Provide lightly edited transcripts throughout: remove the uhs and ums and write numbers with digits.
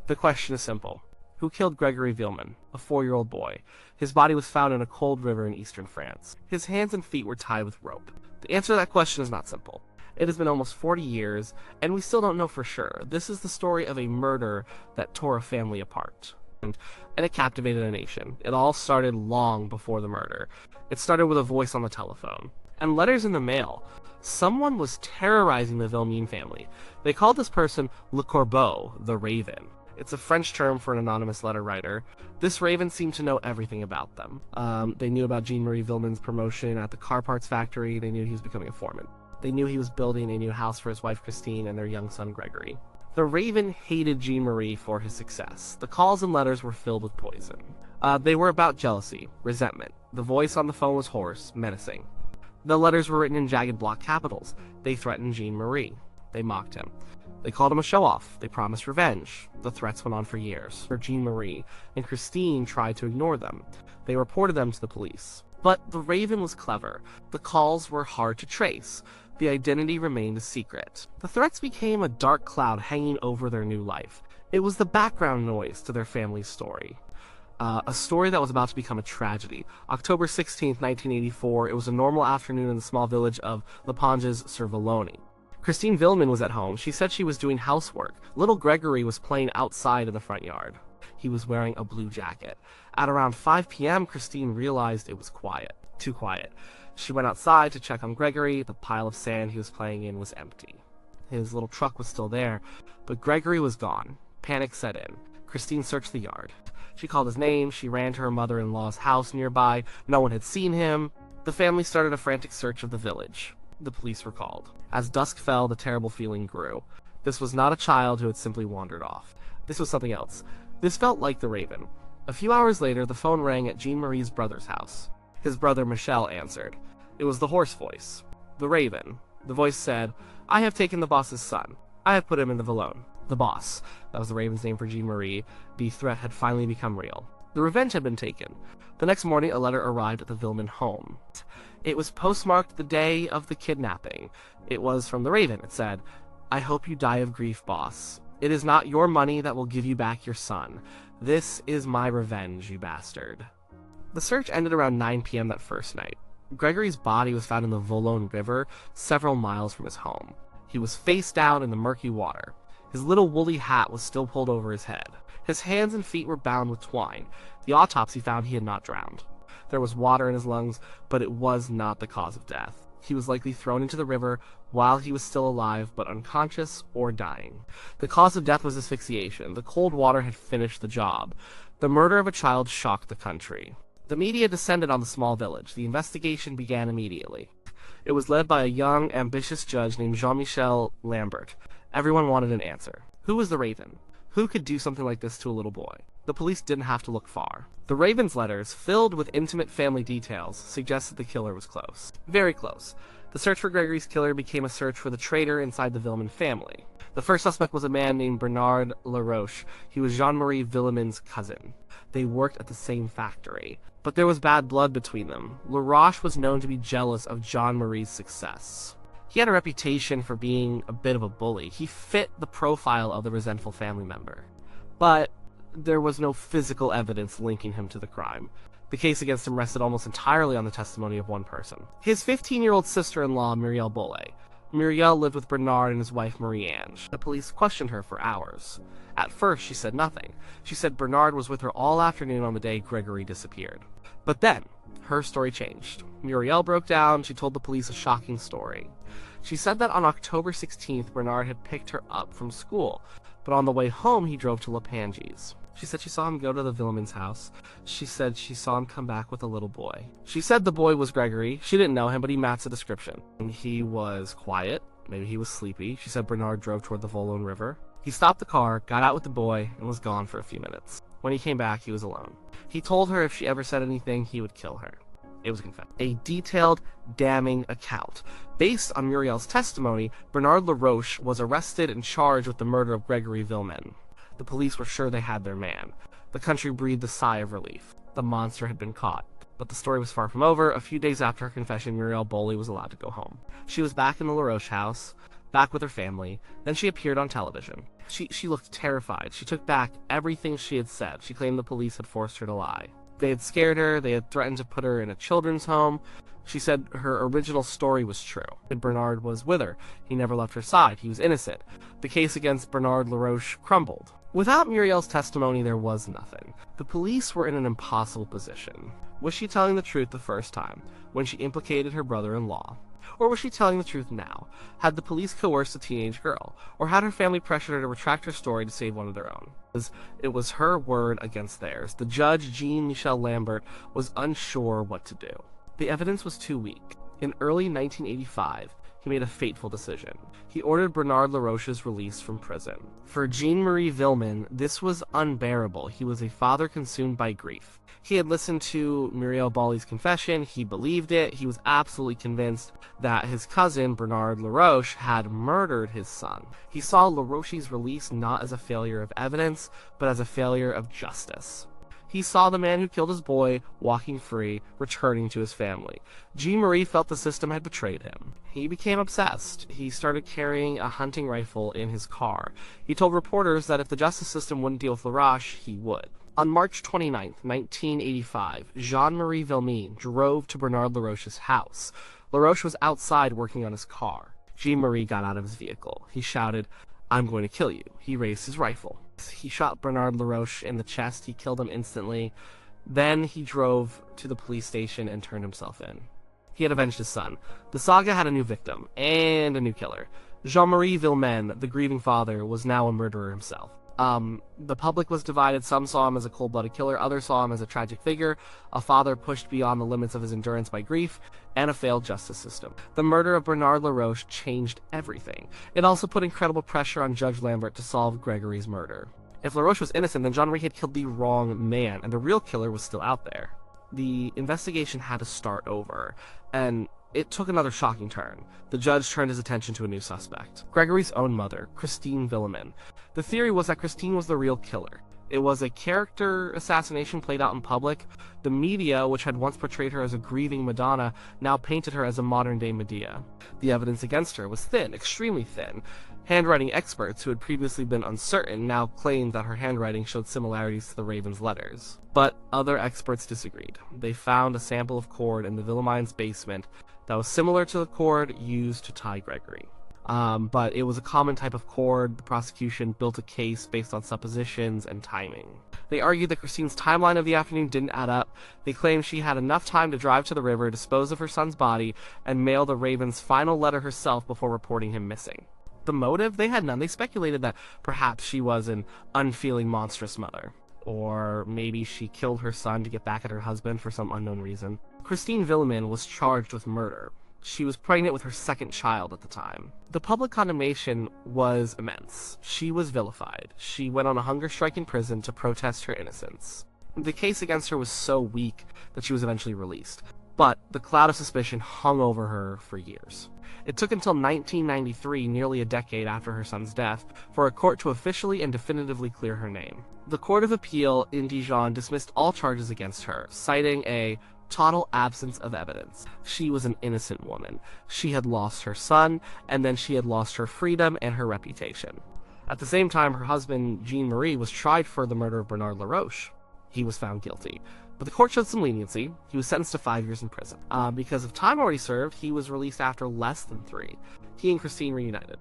The question is simple. Who killed Grégory Villemin, a 4-year-old boy? His body was found in a cold river in eastern France. His hands and feet were tied with rope. The answer to that question is not simple. It has been almost 40 years, and we still don't know for sure. This is the story of a murder that tore a family apart. And it captivated a nation. It all started long before the murder. It started with a voice on the telephone and letters in the mail. Someone was terrorizing the Villemin family. They called this person Le Corbeau, the Raven. It's a French term for an anonymous letter writer. This raven seemed to know everything about them. They knew about Jean-Marie Villemin's promotion at the car parts factory. They knew he was becoming a foreman. They knew he was building a new house for his wife Christine and their young son Gregory. The raven hated Jean-Marie for his success. The calls and letters were filled with poison. They were about jealousy, resentment. The voice on the phone was hoarse, menacing. The letters were written in jagged block capitals. They threatened Jean-Marie. They mocked him. They called him a show-off. They promised revenge. The threats went on for years. Jean-Marie and Christine tried to ignore them. They reported them to the police. But the raven was clever. The calls were hard to trace. The identity remained a secret. The threats became a dark cloud hanging over their new life. It was the background noise to their family's story. A story that was about to become a tragedy. October 16th, 1984, it was a normal afternoon in the small village of Leponges-sur-Vallonne. Christine Villemin was at home. She said she was doing housework. Little Gregory was playing outside in the front yard. He was wearing a blue jacket. At around 5 p.m., Christine realized it was quiet. Too quiet. She went outside to check on Gregory. The pile of sand he was playing in was empty. His little truck was still there, but Gregory was gone. Panic set in. Christine searched the yard. She called his name. She ran to her mother-in-law's house nearby. No one had seen him. The family started a frantic search of the village. The police were called. As dusk fell, the terrible feeling grew. This was not a child who had simply wandered off. This was something else. This felt like the raven. A few hours later, the phone rang at Jean-Marie's brother's house. His brother Michel answered. It was the hoarse voice. The raven. The voice said, "I have taken the boss's son. I have put him in the Vallon." The boss. That was the raven's name for Jean-Marie. The threat had finally become real. The revenge had been taken. The next morning, a letter arrived at the Villemin home. It was postmarked the day of the kidnapping. It was from the raven. It said, "I hope you die of grief, boss. It is not your money that will give you back your son. This is my revenge, you bastard." The search ended around 9 p.m. that first night. Gregory's body was found in the Vallon River, several miles from his home. He was face down in the murky water. His little woolly hat was still pulled over his head. His hands and feet were bound with twine. The autopsy found he had not drowned. There was water in his lungs, but it was not the cause of death. He was likely thrown into the river while he was still alive, but unconscious or dying. The cause of death was asphyxiation. The cold water had finished the job. The murder of a child shocked the country. The media descended on the small village. The investigation began immediately. It was led by a young, ambitious judge named Jean-Michel Lambert. Everyone wanted an answer. Who was the raven? Who could do something like this to a little boy? The police didn't have to look far. The raven's letters, filled with intimate family details, suggested the killer was close. Very close. The search for Gregory's killer became a search for the traitor inside the Villemin family. The first suspect was a man named Bernard Laroche. He was Jean-Marie Villemin's cousin. They worked at the same factory. But there was bad blood between them. Laroche was known to be jealous of Jean-Marie's success. He had a reputation for being a bit of a bully. He fit the profile of the resentful family member. But there was no physical evidence linking him to the crime. The case against him rested almost entirely on the testimony of one person. His 15-year-old sister-in-law, Muriel Bolle. Muriel lived with Bernard and his wife, Marie-Ange. The police questioned her for hours. At first, she said nothing. She said Bernard was with her all afternoon on the day Gregory disappeared. But then, her story changed. Muriel broke down. She told the police a shocking story. She said that on October 16th, Bernard had picked her up from school, but on the way home, he drove to Leponges. She said she saw him go to the Villemin's house. She said she saw him come back with a little boy. She said the boy was Gregory. She didn't know him, but he matched the description. He was quiet. Maybe he was sleepy. She said Bernard drove toward the Vallon River. He stopped the car, got out with the boy, and was gone for a few minutes. When he came back, he was alone. He told her if she ever said anything, he would kill her. It was a confession. A detailed, damning account. Based on Muriel's testimony, Bernard Laroche was arrested and charged with the murder of Grégory Villemin. The police were sure they had their man. The country breathed a sigh of relief. The monster had been caught. But the story was far from over. A few days after her confession, Muriel Bolle was allowed to go home. She was back in the Laroche house. back with her family. Then she appeared on television. She looked terrified. She took back everything she had said. She claimed the police had forced her to lie. They had scared her. They had threatened to put her in a children's home. She said her original story was true. Bernard was with her. He never left her side. He was innocent. The case against Bernard Laroche crumbled. Without Muriel's testimony, there was nothing. The police were in an impossible position. Was she telling the truth the first time, when she implicated her brother-in-law? Or was she telling the truth now? Had the police coerced a teenage girl? Or had her family pressured her to retract her story to save one of their own? It was her word against theirs. The judge, Jean-Michel Lambert, was unsure what to do. The evidence was too weak. In early 1985, he made a fateful decision. He ordered Bernard Laroche's release from prison. For Jean-Marie Villemin, this was unbearable. He was a father consumed by grief. He had listened to Muriel Balley's confession. He believed it. He was absolutely convinced that his cousin, Bernard Laroche, had murdered his son. He saw Laroche's release not as a failure of evidence, but as a failure of justice. He saw the man who killed his boy walking free, returning to his family. Jean-Marie felt the system had betrayed him. He became obsessed. He started carrying a hunting rifle in his car. He told reporters that if the justice system wouldn't deal with Laroche, he would. On March 29, 1985, Jean-Marie Villemin drove to Bernard Laroche's house. Laroche was outside working on his car. Jean-Marie got out of his vehicle. He shouted, "I'm going to kill you." He raised his rifle. He shot Bernard Laroche in the chest. He killed him instantly. Then he drove to the police station and turned himself in. He had avenged his son. The saga had a new victim and a new killer. Jean-Marie Villemin, the grieving father, was now a murderer himself. The public was divided. Some saw him as a cold-blooded killer. Others saw him as a tragic figure, a father pushed beyond the limits of his endurance by grief, and a failed justice system. The murder of Bernard Laroche changed everything. It also put incredible pressure on Judge Lambert to solve Gregory's murder. If Laroche was innocent, then Jean-Marie had killed the wrong man, and the real killer was still out there. The investigation had to start over, and it took another shocking turn. The judge turned his attention to a new suspect. Gregory's own mother, Christine Villemin. The theory was that Christine was the real killer. It was a character assassination played out in public. The media, which had once portrayed her as a grieving Madonna, now painted her as a modern-day Medea. The evidence against her was thin, extremely thin. Handwriting experts who had previously been uncertain now claimed that her handwriting showed similarities to the Raven's letters. But other experts disagreed. They found a sample of cord in the Villemins' basement that was similar to the cord used to tie Gregory. But it was a common type of cord. The prosecution built a case based on suppositions and timing. They argued that Christine's timeline of the afternoon didn't add up. They claimed she had enough time to drive to the river, dispose of her son's body, and mail the Raven's final letter herself before reporting him missing. The motive? They had none. They speculated that perhaps she was an unfeeling, monstrous mother. Or maybe she killed her son to get back at her husband for some unknown reason. Christine Villemin was charged with murder. She was pregnant with her second child at the time. The public condemnation was immense. She was vilified. She went on a hunger strike in prison to protest her innocence. The case against her was so weak that she was eventually released. But the cloud of suspicion hung over her for years. It took until 1993, nearly a decade after her son's death, for a court to officially and definitively clear her name. The Court of Appeal in Dijon dismissed all charges against her, citing a total absence of evidence. She was an innocent woman. She had lost her son, and then she had lost her freedom and her reputation. At the same time, her husband, Jean-Marie, was tried for the murder of Bernard Laroche. He was found guilty. But the court showed some leniency. He was sentenced to 5 years in prison. Because of time already served, he was released after less than 3. He and Christine reunited.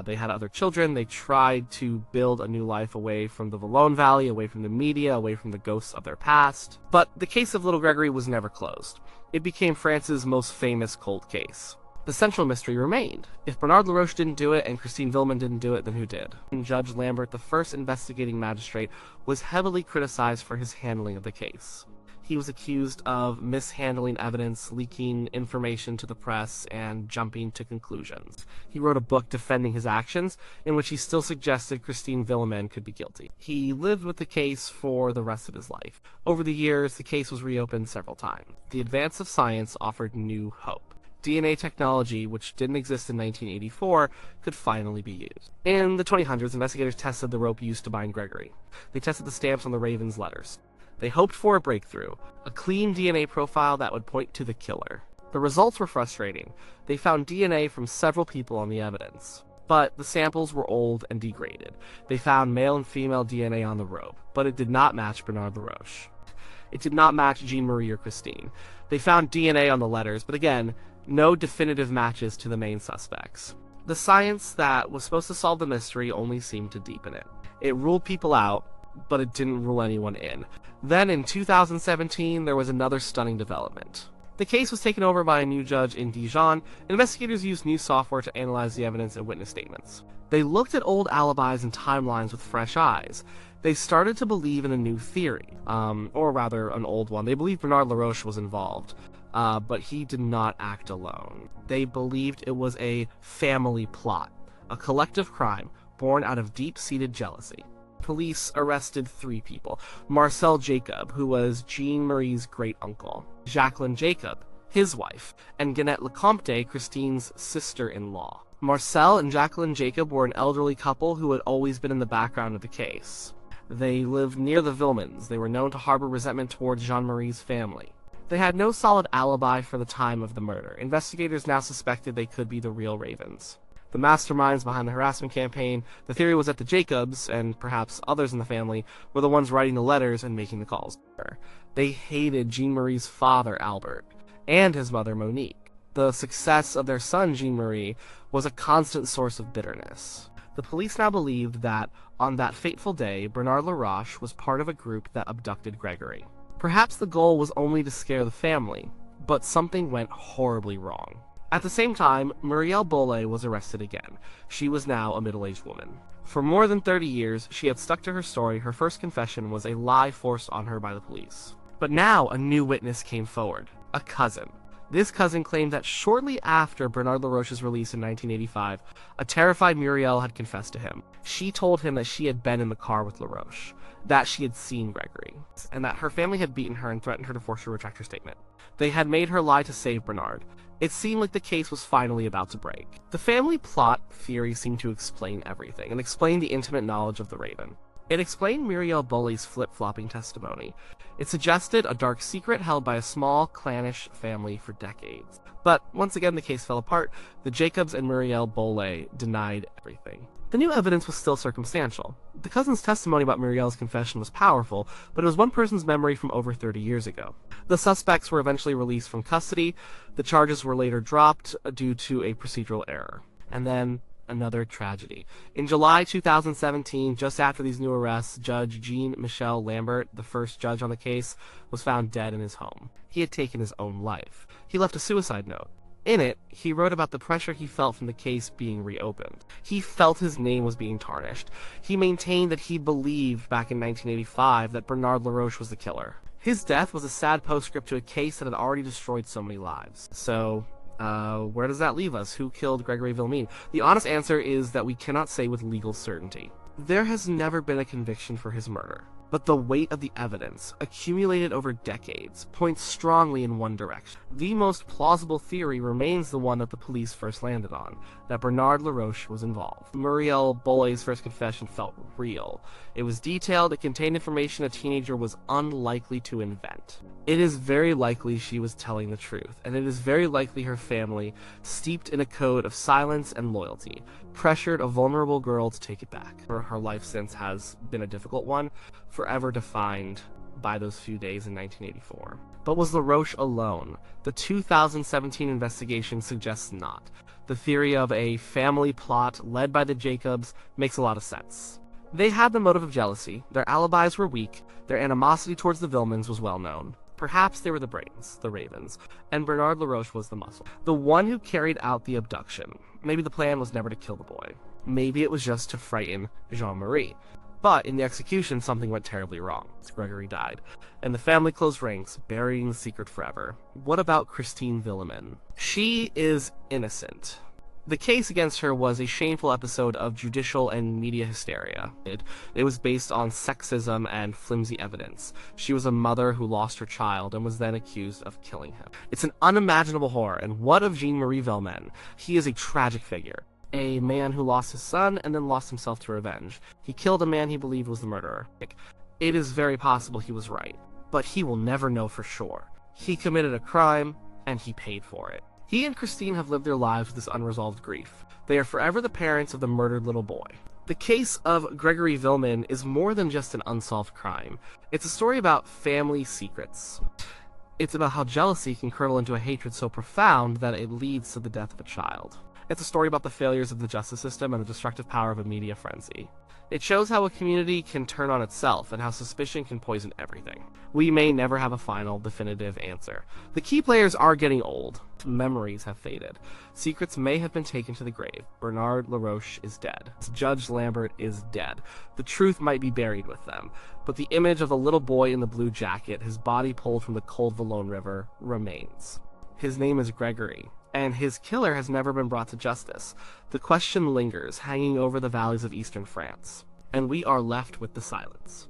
They had other children. They tried to build a new life away from the Valone Valley, away from the media, away from the ghosts of their past. But the case of little Gregory was never closed. It became France's most famous cold case. The central mystery remained. If Bernard Laroche didn't do it and Christine Villemin didn't do it, then who did? And Judge Lambert, the first investigating magistrate, was heavily criticized for his handling of the case. He was accused of mishandling evidence, leaking information to the press, and jumping to conclusions. He wrote a book defending his actions, in which he still suggested Christine Villemin could be guilty. He lived with the case for the rest of his life. Over the years, the case was reopened several times. The advance of science offered new hope. DNA technology, which didn't exist in 1984, could finally be used. In the 2000s, investigators tested the rope used to bind Gregory. They tested the stamps on the Raven's letters. They hoped for a breakthrough, a clean DNA profile that would point to the killer. The results were frustrating. They found DNA from several people on the evidence, but the samples were old and degraded. They found male and female DNA on the robe, but it did not match Bernard Laroche. It did not match Jean-Marie or Christine. They found DNA on the letters, but again, no definitive matches to the main suspects. The science that was supposed to solve the mystery only seemed to deepen it. It ruled people out, but it didn't rule anyone in. Then in 2017, there was another stunning development. The case was taken over by a new judge in Dijon. Investigators used new software to analyze the evidence and witness statements. They looked at old alibis and timelines with fresh eyes. They started to believe in a new theory, or rather an old one. They believed Bernard Laroche was involved, but he did not act alone. They believed it was a family plot, a collective crime born out of deep-seated jealousy. Police arrested 3 people: Marcel Jacob, who was Jean-Marie's great-uncle, Jacqueline Jacob, his wife, and Ginette Lecomte, Christine's sister-in-law. Marcel and Jacqueline Jacob were an elderly couple who had always been in the background of the case. They lived near the Villemin's. They were known to harbor resentment towards Jean-Marie's family. They had no solid alibi for the time of the murder. Investigators now suspected they could be the real Ravens, the masterminds behind the harassment campaign. The theory was that the Jacobs, and perhaps others in the family, were the ones writing the letters and making the calls. They hated Jean-Marie's father, Albert, and his mother, Monique. The success of their son, Jean-Marie, was a constant source of bitterness. The police now believed that, on that fateful day, Bernard Laroche was part of a group that abducted Gregory. Perhaps the goal was only to scare the family, but something went horribly wrong. At the same time, Muriel Bolle was arrested again. She was now a middle-aged woman. For more than 30 years, she had stuck to her story. Her first confession was a lie forced on her by the police. But now a new witness came forward, a cousin. This cousin claimed that shortly after Bernard Laroche's release in 1985, a terrified Muriel had confessed to him. She told him that she had been in the car with Laroche, that she had seen Gregory, and that her family had beaten her and threatened her to force her to retract her statement. They had made her lie to save Bernard. It seemed like the case was finally about to break. The family plot theory seemed to explain everything, and explain the intimate knowledge of the Raven. It explained Muriel Bolle's flip-flopping testimony. It suggested a dark secret held by a small, clannish family for decades. But once again, the case fell apart. The Jacobs and Muriel Bolle denied everything. The new evidence was still circumstantial. The cousin's testimony about Muriel's confession was powerful, but it was one person's memory from over 30 years ago. The suspects were eventually released from custody. The charges were later dropped due to a procedural error. And then another tragedy. In July 2017, just after these new arrests, Judge Jean-Michel Lambert, the first judge on the case, was found dead in his home. He had taken his own life. He left a suicide note. In it, he wrote about the pressure he felt from the case being reopened. He felt his name was being tarnished. He maintained that he believed back in 1985 that Bernard Laroche was the killer. His death was a sad postscript to a case that had already destroyed so many lives. So, where does that leave us? Who killed Grégory Villemin? The honest answer is that we cannot say with legal certainty. There has never been a conviction for his murder, but the weight of the evidence, accumulated over decades, points strongly in one direction. The most plausible theory remains the one that the police first landed on, that Bernard Laroche was involved. Muriel Bolle's first confession felt real. It was detailed, it contained information a teenager was unlikely to invent. It is very likely she was telling the truth, and it is very likely her family, steeped in a code of silence and loyalty, pressured a vulnerable girl to take it back. Her life since has been a difficult one, forever defined by those few days in 1984. But was Laroche alone? The 2017 investigation suggests not. The theory of a family plot led by the Jacobs makes a lot of sense. They had the motive of jealousy, their alibis were weak, their animosity towards the Villemins was well known. Perhaps they were the brains, the Ravens, and Bernard Laroche was the muscle, the one who carried out the abduction. Maybe the plan was never to kill the boy. Maybe it was just to frighten Jean-Marie. But in the execution, something went terribly wrong. Gregory died, and the family closed ranks, burying the secret forever. What about Christine Villemin? She is innocent. The case against her was a shameful episode of judicial and media hysteria. It was based on sexism and flimsy evidence. She was a mother who lost her child and was then accused of killing him. It's an unimaginable horror, and what of Jean-Marie Villemin? He is a tragic figure. A man who lost his son and then lost himself to revenge. He killed a man he believed was the murderer. It is very possible he was right, but he will never know for sure. He committed a crime, and he paid for it. He and Christine have lived their lives with this unresolved grief. They are forever the parents of the murdered little boy. The case of Grégory Villemin is more than just an unsolved crime. It's a story about family secrets. It's about how jealousy can curdle into a hatred so profound that it leads to the death of a child. It's a story about the failures of the justice system and the destructive power of a media frenzy. It shows how a community can turn on itself and how suspicion can poison everything. We may never have a final, definitive answer. The key players are getting old. Memories have faded. Secrets may have been taken to the grave. Bernard Laroche is dead. Judge Lambert is dead. The truth might be buried with them. But the image of the little boy in the blue jacket, his body pulled from the cold Valone River, remains. His name is Gregory, and his killer has never been brought to justice. The question lingers, hanging over the valleys of eastern France, and we are left with the silence.